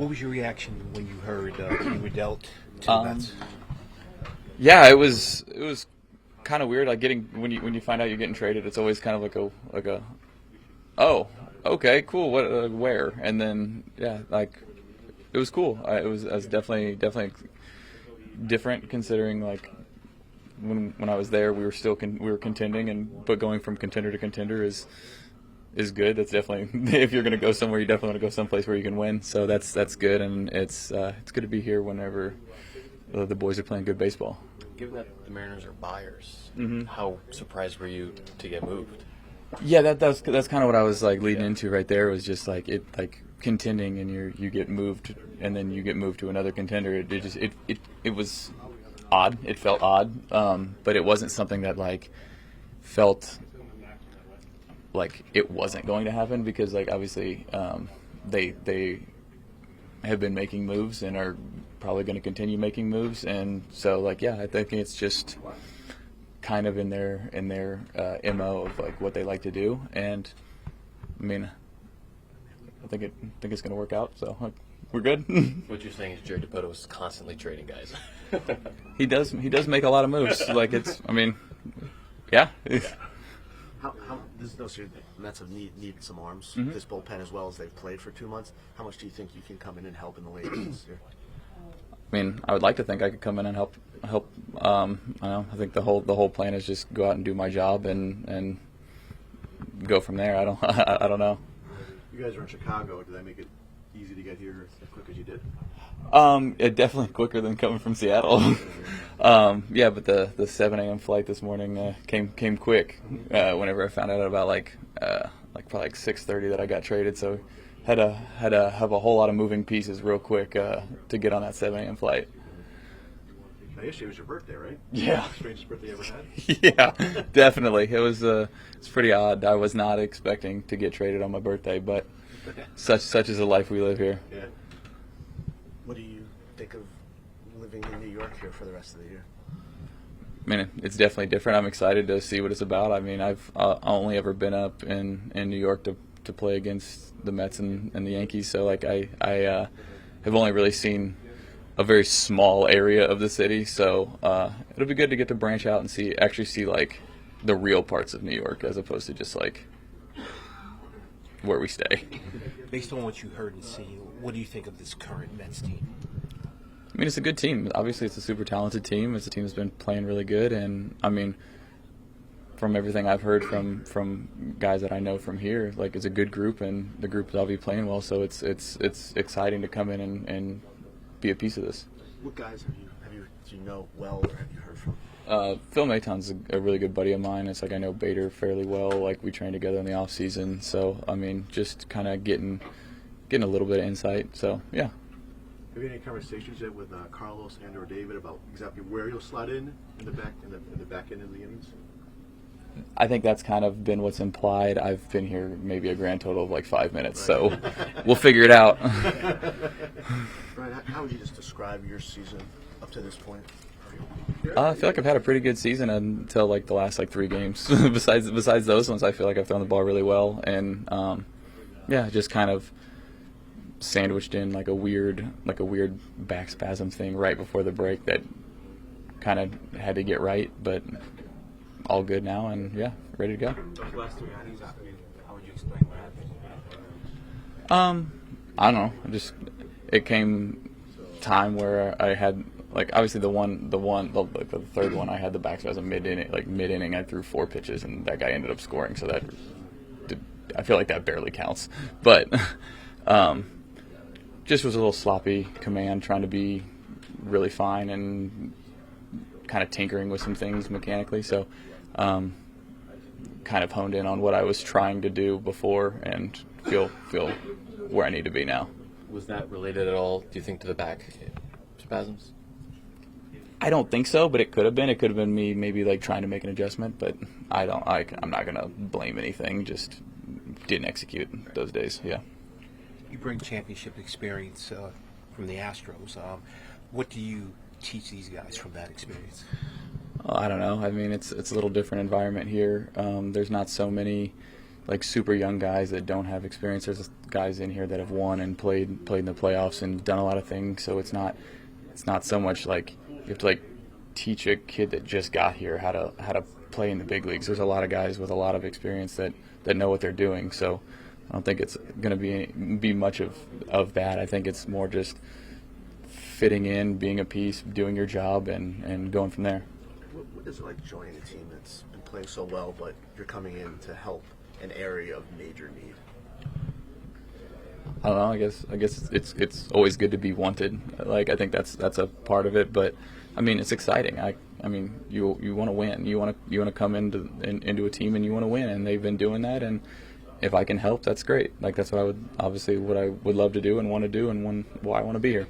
What was your reaction when you heard you were dealt to the Mets? Yeah, it was kind of weird. Like getting when you find out you're getting traded, it's always kind of like a oh, okay, cool. What where? And then yeah, like it was cool. It was definitely different considering like when I was there, we were contending, but going from contender to contender is good. That's definitely if you're going to go somewhere, you definitely want to go someplace where you can win. So that's good, and it's good to be here whenever the boys are playing good baseball. Given that the Mariners are buyers, how surprised were you to get moved? Yeah, that's kind of what I was like leading into right there. Was just like it like contending and you get moved and then you get moved to another contender. It was odd. It felt odd, but it wasn't something that like felt like it wasn't going to happen because like obviously they have been making moves and are probably going to continue making moves, and so like yeah, I think it's just kind of in their MO of like what they like to do, and I mean I think it's going to work out, so we're good. What you're saying is Jerry Dipoto is constantly trading guys. He does make a lot of moves. Like it's I mean yeah. How those Mets have need some arms. This bullpen as well as they've played for 2 months. How much do you think you can come in and help in the late innings this year? I mean, I would like to think I could come in and help. I think the whole plan is just go out and do my job and go from there. I don't know. You guys are in Chicago. Did that make it easy to get here as quick as you did? Definitely quicker than coming from Seattle. Yeah, but the 7 a.m. flight this morning came quick. Whenever I found out about probably 6:30 that I got traded, so had to have a whole lot of moving pieces real quick to get on that 7 a.m. flight. Now, yesterday was your birthday, right? Yeah. Strangest birthday you ever had? Yeah, definitely. It was it's pretty odd. I was not expecting to get traded on my birthday, but such is the life we live here. Yeah. What do you think of living in New York here for the rest of the year? I mean, it's definitely different. I'm excited to see what it's about. I mean, I've only ever been up in New York to play against the Mets and the Yankees, so like I have only really seen a very small area of the city. So it'll be good to get to branch out and actually see like the real parts of New York as opposed to just like where we stay. Based on what you heard and seen, what do you think of this current Mets team? I mean, it's a good team. Obviously, it's a super talented team. It's a team that's been playing really good, and I mean, from everything I've heard from guys that I know from here, like it's a good group, and the group is obviously playing well. So it's exciting to come in and be a piece of this. What guys do you know well or have you heard from? Phil Maton's a really good buddy of mine. It's like I know Bader fairly well. Like we train together in the off season. So I mean, just kind of getting a little bit of insight. So yeah. Have you had any conversations yet with Carlos and or David about exactly where you'll slot in the back end of the innings? I think that's kind of been what's implied. I've been here maybe a grand total of like 5 minutes, so we'll figure it out. Ryne, how would you just describe your season up to this point? I feel like I've had a pretty good season until like the last like 3 games. besides those ones, I feel like I've thrown the ball really well, and yeah, just kind of sandwiched in like a weird back spasm thing right before the break that kind of had to get right, but all good now, and yeah, ready to go. Those last 3 innings, how would you explain what happened? I don't know. It came time where I had like obviously the third one I had the back spasm mid inning I threw 4 pitches and that guy ended up scoring, so I feel like that barely counts, but just was a little sloppy command, trying to be really fine and kind of tinkering with some things mechanically. So kind of honed in on what I was trying to do before and feel where I need to be now. Was that related at all, do you think, to the back spasms? I don't think so, but it could have been. It could have been me maybe like trying to make an adjustment, but I'm not going to blame anything. Just didn't execute those days, yeah. You bring championship experience from the Astros. What do you teach these guys from that experience? I don't know. I mean, it's a little different environment here. There's not so many like super young guys that don't have experience. There's guys in here that have won and played in the playoffs and done a lot of things. So it's not so much like you have to like teach a kid that just got here how to play in the big leagues. There's a lot of guys with a lot of experience that know what they're doing. So I don't think it's going to be much of that. I think it's more just fitting in, being a piece, doing your job, and going from there. What is it like joining a team that's been playing so well, but you're coming in to help an area of major need? I don't know. I guess it's always good to be wanted. Like I think that's a part of it. But I mean, it's exciting. I mean, you want to win. You want to come into a team and you want to win. And they've been doing that. And if I can help, that's great. Like that's what I would love to do and want to do and why I want to be here.